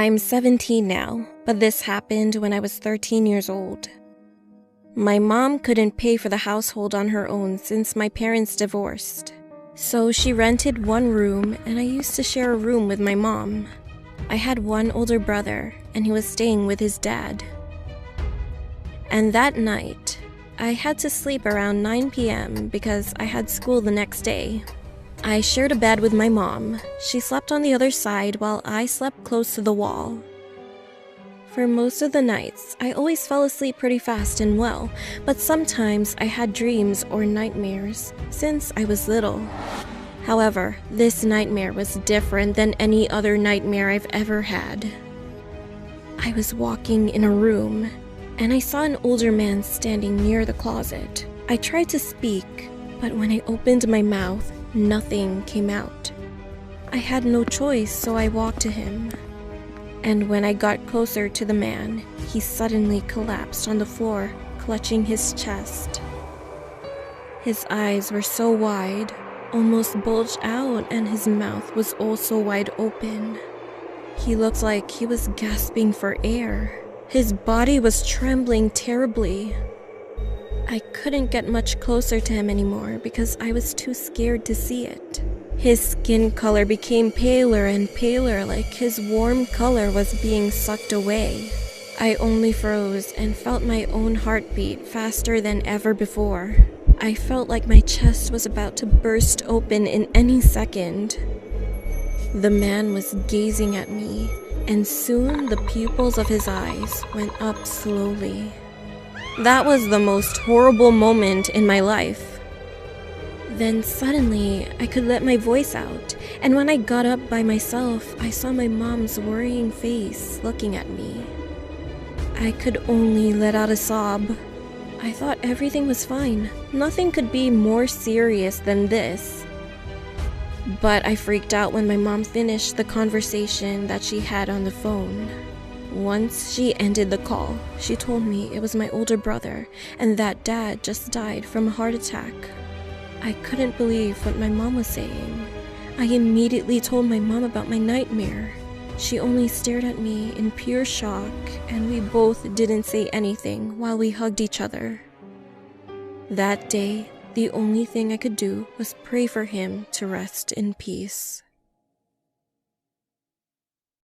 I'm 17 now, but this happened when I was 13 years old. My mom couldn't pay for the household on her own since my parents divorced. So she rented one room, and I used to share a room with my mom. I had one older brother, and he was staying with his dad. And that night, I had to sleep around 9 p.m. because I had school the next day. I shared a bed with my mom. She slept on the other side while I slept close to the wall. For most of the nights, I always fell asleep pretty fast and well, but sometimes I had dreams or nightmares since I was little. However, this nightmare was different than any other nightmare I've ever had. I was walking in a room, and I saw an older man standing near the closet. I tried to speak, but when I opened my mouth, nothing came out. I had no choice, so I walked to him. And when I got closer to the man, he suddenly collapsed on the floor, clutching his chest. His eyes were so wide, almost bulged out, and his mouth was also wide open. He looked like he was gasping for air. His body was trembling terribly. I couldn't get much closer to him anymore because I was too scared to see it. His skin color became paler and paler, like his warm color was being sucked away. I only froze and felt my own heartbeat faster than ever before. I felt like my chest was about to burst open in any second. The man was gazing at me, and soon the pupils of his eyes went up slowly. That was the most horrible moment in my life. Then suddenly, I could let my voice out, and when I got up by myself, I saw my mom's worrying face looking at me. I could only let out a sob. I thought everything was fine. Nothing could be more serious than this. But I freaked out when my mom finished the conversation that she had on the phone. Once she ended the call, she told me it was my older brother and that dad just died from a heart attack. I couldn't believe what my mom was saying. I immediately told my mom about my nightmare. She only stared at me in pure shock, and we both didn't say anything while we hugged each other. That day, the only thing I could do was pray for him to rest in peace.